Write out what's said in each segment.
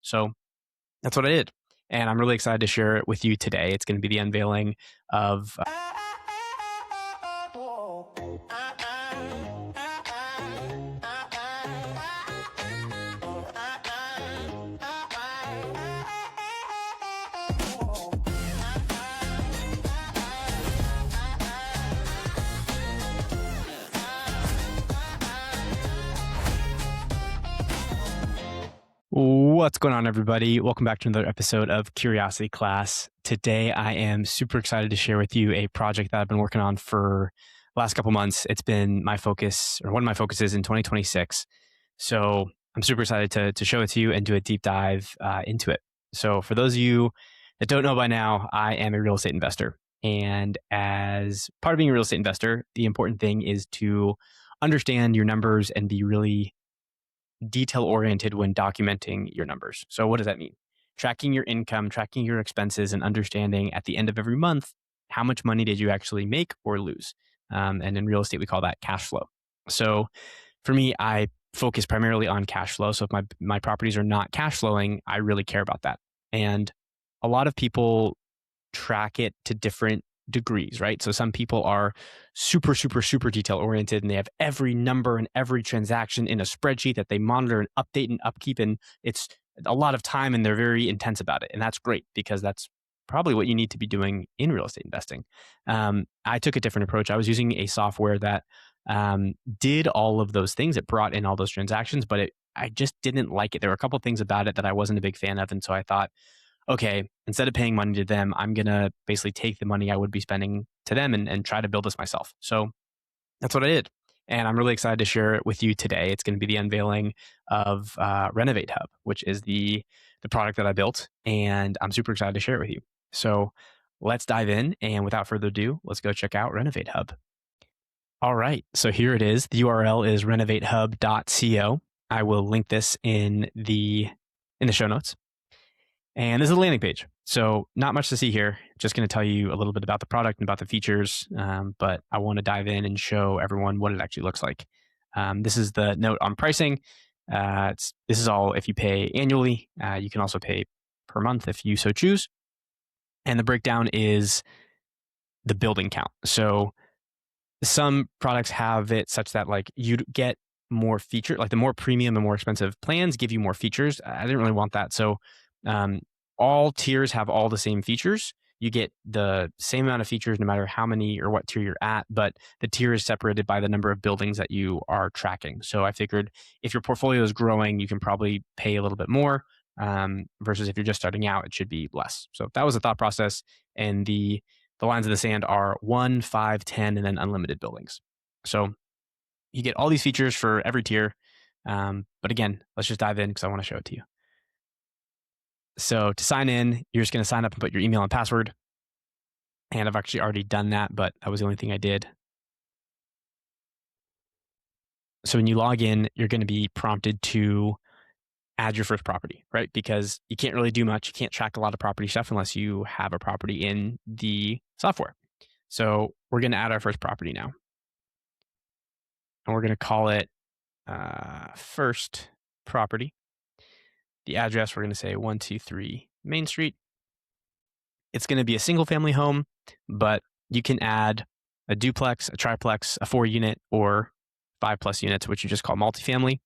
So that's what I did. And I'm really excited to share it with you today. It's going to be the unveiling of What's going on, everybody? Welcome back to another episode of Curiosity Class. Today, I am super excited to share with you a project that I've been working on for the last couple months. It's been my focus, or one of my focuses in 2026. So I'm super excited to show it to you and do a deep dive into it. So for those of you that don't know by now, I am a real estate investor. And as part of being a real estate investor, the important thing is to understand your numbers and be really detail oriented when documenting your numbers. So what does that mean? Tracking your income, tracking your expenses, and understanding at the end of every month, how much money did you actually make or lose? And in real estate, we call that cash flow. So for me, I focus primarily on cash flow. So if my properties are not cash flowing, I really care about that. And a lot of people track it to different degrees, right? So some people are super, super, super detail oriented and they have every number and every transaction in a spreadsheet that they monitor and update and upkeep. And it's a lot of time and they're very intense about it. And that's great because that's probably what you need to be doing in real estate investing. I took a different approach. I was using a software that did all of those things. It brought in all those transactions, but I just didn't like it. There were a couple of things about it that I wasn't a big fan of. And so I thought, okay, instead of paying money to them, I'm going to basically take the money I would be spending to them and try to build this myself. So that's what I did. And I'm really excited to share it with you today. It's going to be the unveiling of Renovate Hub, which is the product that I built. And I'm super excited to share it with you. So let's dive in. And without further ado, let's go check out Renovate Hub. All right. So here it is. The URL is renovatehub.co. I will link this in the show notes. And this is a landing page. So not much to see here. Just going to tell you a little bit about the product and about the features. But I want to dive in and show everyone what it actually looks like. This is the note on pricing. This is all if you pay annually. You can also pay per month if you so choose. And the breakdown is the building count. So some products have it such that like you get more feature, like the more premium and more expensive plans give you more features. I didn't really want that. So all tiers have all the same features. You get the same amount of features no matter how many or what tier you're at, but the tier is separated by the number of buildings that you are tracking. So I figured if your portfolio is growing, you can probably pay a little bit more versus if you're just starting out, it should be less. So that was the thought process. And the lines of the sand are 1, 5, 10, and then unlimited buildings. So you get all these features for every tier. But again, let's just dive in because I want to show it to you. So to sign in, you're just going to sign up and put your email and password. And I've actually already done that, but that was the only thing I did. So when you log in, you're going to be prompted to add your first property, right? Because you can't really do much. You can't track a lot of property stuff unless you have a property in the software. So we're going to add our first property now. And we're going to call it first property. The address, we're going to say 123 Main Street. It's going to be a single family home, but you can add a duplex, a triplex, a 4-unit, or 5+ units, which you just call multifamily.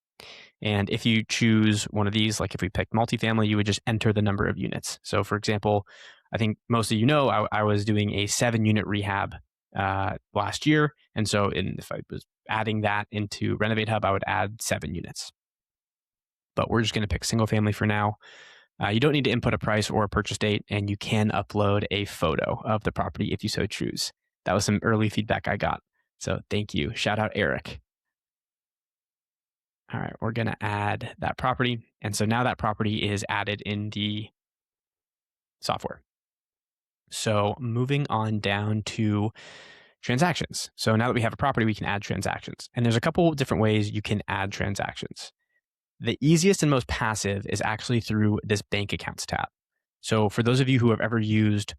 And if you choose one of these, like if we picked multifamily, you would just enter the number of units. So for example, I think most of you know, I was doing a 7-unit rehab last year. And so if I was adding that into Renovate Hub, I would add 7 units. But we're just going to pick single family for now. You don't need to input a price or a purchase date, and you can upload a photo of the property if you so choose. That was some early feedback I got. So thank you. Shout out Eric. All right, we're going to add that property. And so now that property is added in the software. So moving on down to transactions. So now that we have a property, we can add transactions. And there's a couple different ways you can add transactions. The easiest and most passive is actually through this bank accounts tab. So for those of you who have ever used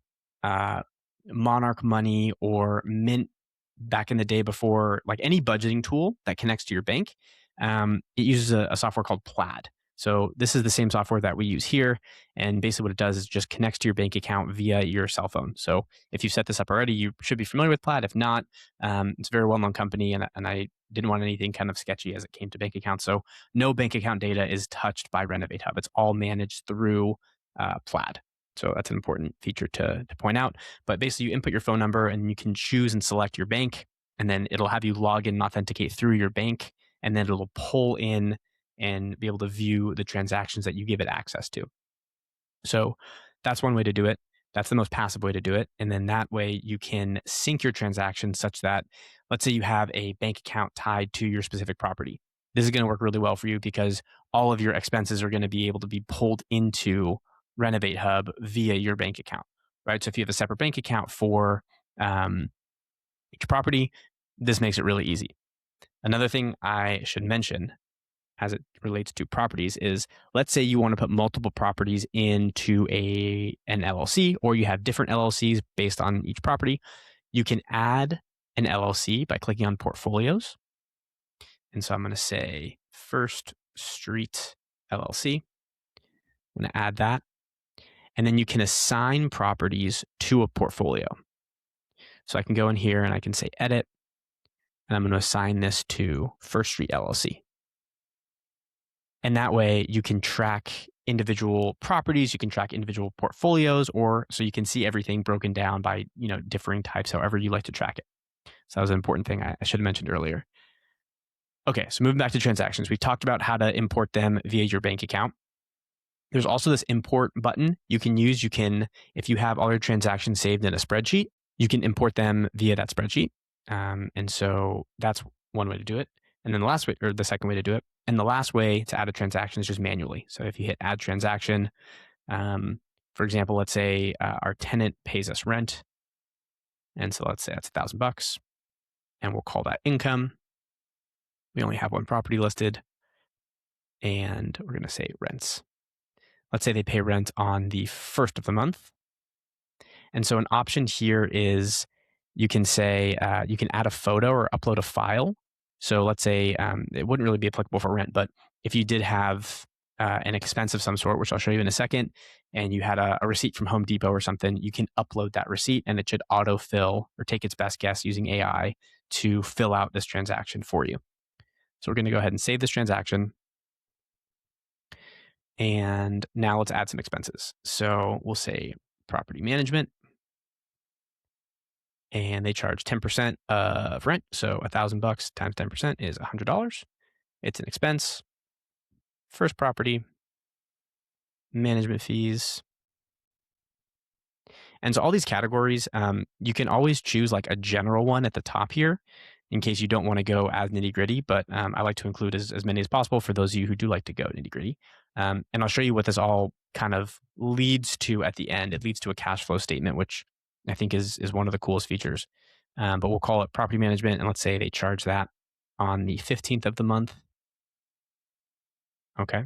Monarch Money or Mint back in the day before, like any budgeting tool that connects to your bank, it uses a software called Plaid. So this is the same software that we use here. And basically what it does is just connects to your bank account via your cell phone. So if you've set this up already, you should be familiar with Plaid. If not, it's a very well-known company, and I didn't want anything kind of sketchy as it came to bank accounts. So no bank account data is touched by Renovate Hub. It's all managed through Plaid. So that's an important feature to point out. But basically, you input your phone number and you can choose and select your bank, and then it'll have you log in and authenticate through your bank, and then it'll pull in and be able to view the transactions that you give it access to. So that's one way to do it. That's the most passive way to do it. And then that way you can sync your transactions such that, let's say you have a bank account tied to your specific property. This is going to work really well for you because all of your expenses are going to be able to be pulled into Renovate Hub via your bank account, right? So if you have a separate bank account for each property, this makes it really easy. Another thing I should mention as it relates to properties is, let's say you want to put multiple properties into an LLC, or you have different LLCs based on each property. You can add an LLC by clicking on portfolios. And so I'm going to say First Street LLC. I'm going to add that. And then you can assign properties to a portfolio. So I can go in here and I can say edit, and I'm going to assign this to First Street LLC. And that way you can track individual properties, you can track individual portfolios, or so you can see everything broken down by, differing types, however you like to track it. So that was an important thing I should have mentioned earlier. Okay, so moving back to transactions, we talked about how to import them via your bank account. There's also this import button you can use. If you have all your transactions saved in a spreadsheet, you can import them via that spreadsheet. And so that's one way to do it. And then the second way to do it. And the last way to add a transaction is just manually. So if you hit add transaction, for example, let's say our tenant pays us rent. And so let's say that's $1,000, and we'll call that income. We only have one property listed, and we're going to say rents. Let's say they pay rent on the first of the month. And so an option here is you can say, you can add a photo or upload a file. So let's say it wouldn't really be applicable for rent, but if you did have an expense of some sort, which I'll show you in a second, and you had a receipt from Home Depot or something, you can upload that receipt and it should autofill or take its best guess using AI to fill out this transaction for you. So we're going to go ahead and save this transaction. And now let's add some expenses. So we'll say property management. And they charge 10% of rent. So $1,000 times 10% is $100. It's an expense. First property, management fees. And so all these categories, you can always choose like a general one at the top here in case you don't want to go as nitty gritty, but I like to include as many as possible for those of you who do like to go nitty gritty. And I'll show you what this all kind of leads to at the end. It leads to a cash flow statement, which I think is one of the coolest features. But we'll call it property management, and let's say they charge that on the 15th of the month. Okay.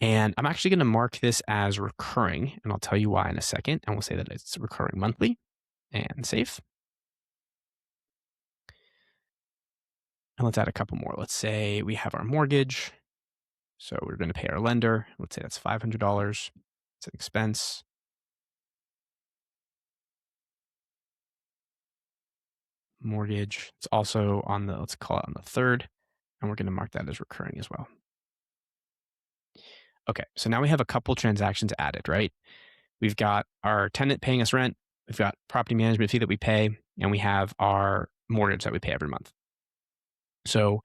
And I'm actually going to mark this as recurring, and I'll tell you why in a second. And we'll say that it's recurring monthly, and save. And let's add a couple more. Let's say we have our mortgage. So we're going to pay our lender. Let's say that's $500. It's an expense. Mortgage. It's also let's call it on the 3rd. And we're going to mark that as recurring as well. Okay, so now we have a couple transactions added, right? We've got our tenant paying us rent, we've got property management fee that we pay, and we have our mortgage that we pay every month. So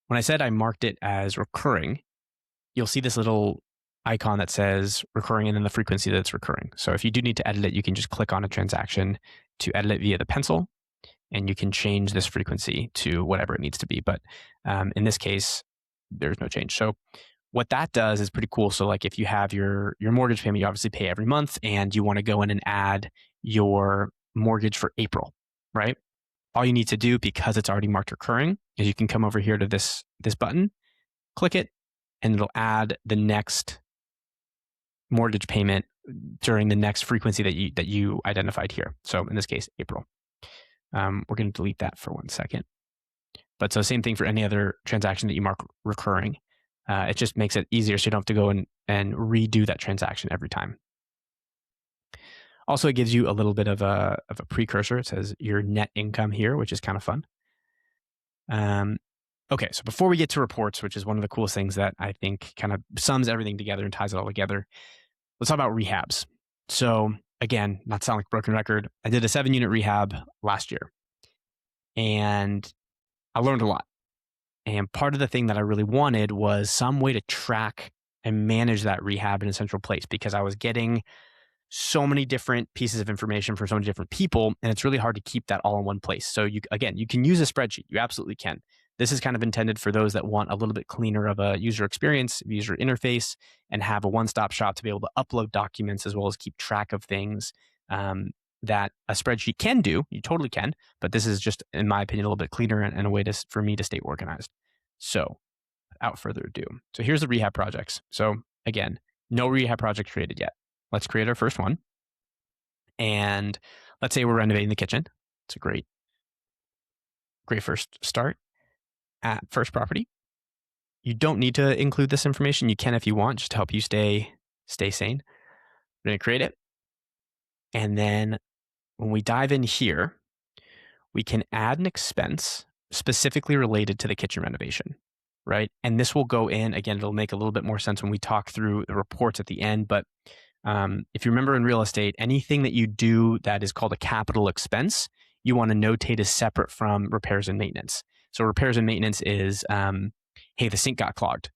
when I said I marked it as recurring, you'll see this little icon that says recurring and then the frequency that it's recurring. So if you do need to edit it, you can just click on a transaction to edit it via the pencil, and you can change this frequency to whatever it needs to be. But in this case, there's no change. So what that does is pretty cool. So like if you have your mortgage payment, you obviously pay every month, and you want to go in and add your mortgage for April, right? All you need to do, because it's already marked recurring, is you can come over here to this button, click it, and it'll add the next mortgage payment during the next frequency that you identified here. So in this case, April. We're going to delete that for 1 second. But so same thing for any other transaction that you mark recurring. It just makes it easier so you don't have to go and redo that transaction every time. Also, it gives you a little bit of a precursor. It says your net income here, which is kind of fun. Okay, so before we get to reports, which is one of the coolest things that I think kind of sums everything together and ties it all together, let's talk about rehabs. So again, not to sound like a broken record, I did a 7-unit rehab last year, and I learned a lot. And part of the thing that I really wanted was some way to track and manage that rehab in a central place, because I was getting so many different pieces of information from so many different people, and it's really hard to keep that all in one place. So you can use a spreadsheet. You absolutely can. This is kind of intended for those that want a little bit cleaner of a user experience, user interface, and have a one-stop shop to be able to upload documents as well as keep track of things that a spreadsheet can do. You totally can, but this is just, in my opinion, a little bit cleaner and a way for me to stay organized. So without further ado, so here's the rehab projects. So again, no rehab project created yet. Let's create our first one. And let's say we're renovating the kitchen. It's a great first start at first property. You don't need to include this information. You can if you want, just to help you stay sane. We're going to create it. And then when we dive in here, we can add an expense specifically related to the kitchen renovation, right? And this will go in, again, it'll make a little bit more sense when we talk through the reports at the end, but if you remember in real estate, anything that you do that is called a capital expense, you want to notate as separate from repairs and maintenance. So repairs and maintenance is, hey, the sink got clogged.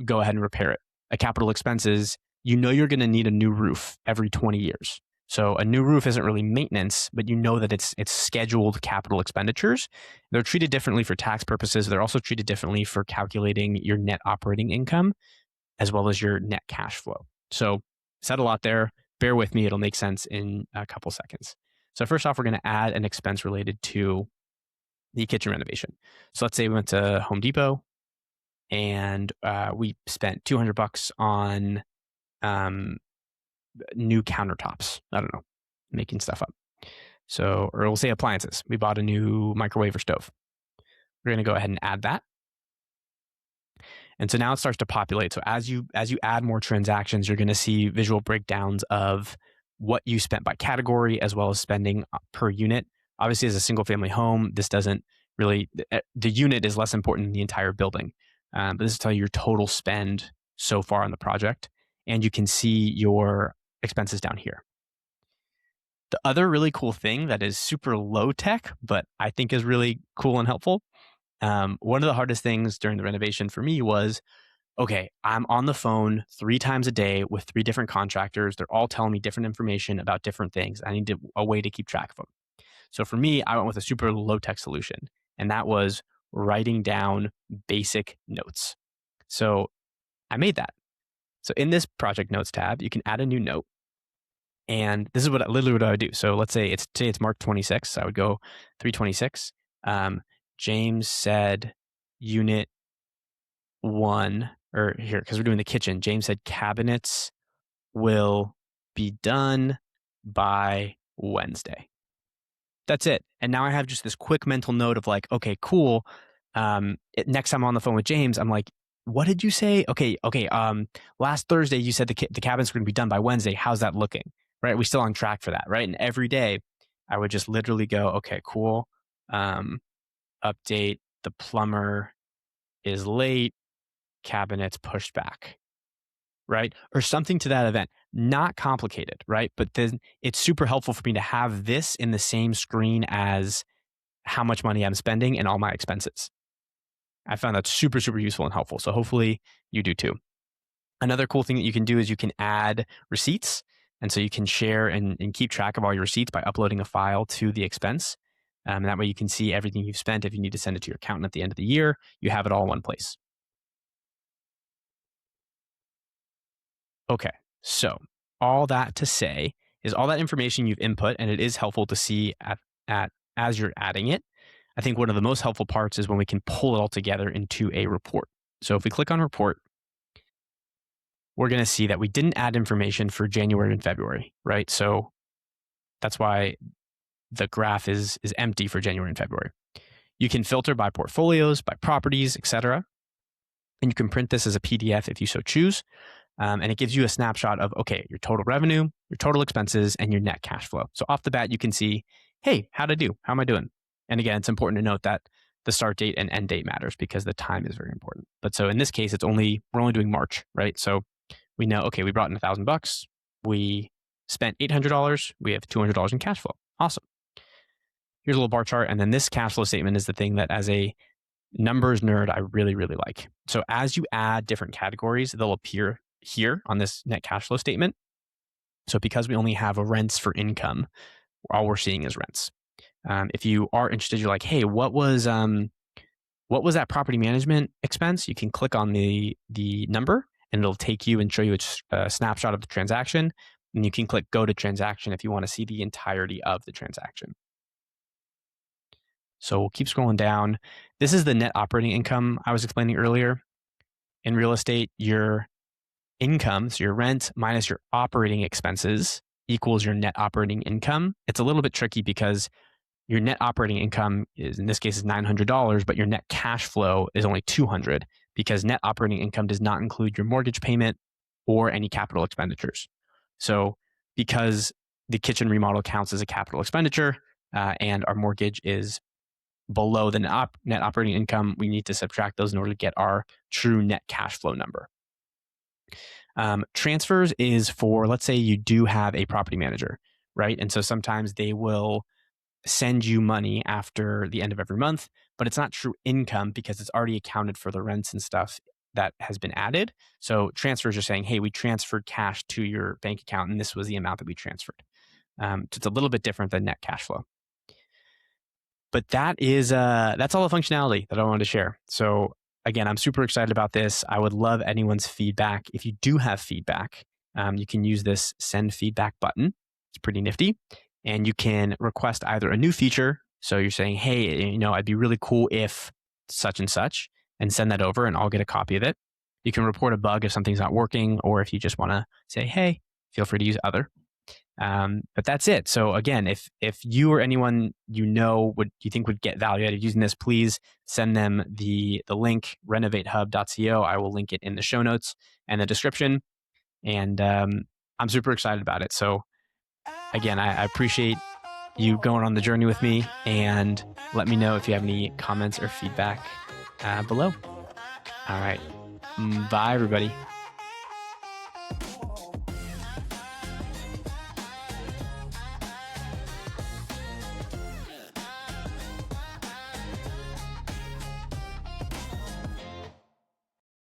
Go ahead and repair it. A capital expense is, you know you're going to need a new roof every 20 years. So a new roof isn't really maintenance, but you know that it's scheduled capital expenditures. They're treated differently for tax purposes. They're also treated differently for calculating your net operating income as well as your net cash flow. So said a lot there. Bear with me. It'll make sense in a couple seconds. So first off, we're going to add an expense related to the kitchen renovation. So let's say we went to Home Depot and we spent $200 on new countertops. I don't know, making stuff up. So, or we'll say appliances. We bought a new microwave or stove. We're going to go ahead and add that. And so now it starts to populate. So as you add more transactions, you're going to see visual breakdowns of what you spent by category as well as spending per unit. Obviously, as a single family home, this doesn't really, the unit is less important than the entire building. But this is tell you your total spend so far on the project. And you can see your expenses down here. The other really cool thing that is super low tech, but I think is really cool and helpful. One of the hardest things during the renovation for me was, okay, I'm on the phone 3 times a day with 3 different contractors. They're all telling me different information about different things. I need a way to keep track of them. So for me, I went with a super low tech solution, and that was writing down basic notes. So I made that. So in this project notes tab, you can add a new note. And this is literally what I would do. So let's say it's March 26th. So I would go 326. James said unit 1, or here, because we're doing the kitchen. James said cabinets will be done by Wednesday. That's it. And now I have just this quick mental note of like, okay, cool. Next time I'm on the phone with James, I'm like, what did you say? Okay. Last Thursday, you said the cabinets are going to be done by Wednesday. How's that looking? Right? Are we still on track for that? Right? And every day I would just literally go, okay, cool. Update, the plumber is late, cabinets pushed back, right? Or something to that event. Not complicated, right? But then it's super helpful for me to have this in the same screen as how much money I'm spending and all my expenses. I found that super, super useful and helpful. So hopefully you do too. Another cool thing that you can do is you can add receipts. And so you can share and keep track of all your receipts by uploading a file to the expense. And that way you can see everything you've spent. If you need to send it to your accountant at the end of the year, you have it all in one place. Okay, so all that to say is all that information you've input, and it is helpful to see as you're adding it. I think one of the most helpful parts is when we can pull it all together into a report. So if we click on report, we're going to see that we didn't add information for January and February, right? So that's why the graph is empty for January and February. You can filter by portfolios, by properties, etc. And you can print this as a PDF if you so choose. And it gives you a snapshot of, okay, your total revenue, your total expenses, and your net cash flow. So off the bat, you can see, hey, how'd I do? How am I doing? And again, it's important to note that the start date and end date matters because the time is very important. But so in this case, we're only doing March, right? So we know, okay, we brought in $1,000. We spent $800. We have $200 in cash flow. Awesome. Here's a little bar chart. And then this cash flow statement is the thing that as a numbers nerd, I really, really like. So as you add different categories, they'll appear here on this net cash flow statement. So because we only have a rents for income, all we're seeing is rents. If you are interested, you're like, hey, what was that property management expense? You can click on the number and it'll take you and show you a snapshot of the transaction. And you can click go to transaction if you want to see the entirety of the transaction. So we'll keep scrolling down. This is the net operating income I was explaining earlier. In real estate, your income, so your rent minus your operating expenses equals your net operating income. It's a little bit tricky because your net operating income is, in this case, is $900, but your net cash flow is only $200 because net operating income does not include your mortgage payment or any capital expenditures. So because the kitchen remodel counts as a capital expenditure and our mortgage is below the net operating income, we need to subtract those in order to get our true net cash flow number. Transfers is for, let's say you do have a property manager, right? And so sometimes they will send you money after the end of every month, but it's not true income because it's already accounted for the rents and stuff that has been added. So transfers are saying, hey, we transferred cash to your bank account and this was the amount that we transferred. So it's a little bit different than net cash flow. But that's all the functionality that I wanted to share. So again, I'm super excited about this. I would love anyone's feedback. If you do have feedback, you can use this send feedback button. It's pretty nifty. And you can request either a new feature. So you're saying, hey, I'd be really cool if such and send that over and I'll get a copy of it. You can report a bug if something's not working, or if you just want to say, hey, feel free to use other. But that's it. So again, if you or anyone you think would get value out of using this, please send them the link, renovatehub.co. I will link it in the show notes and the description. And I'm super excited about it. So again, I appreciate you going on the journey with me, and let me know if you have any comments or feedback below. All right. Bye, everybody.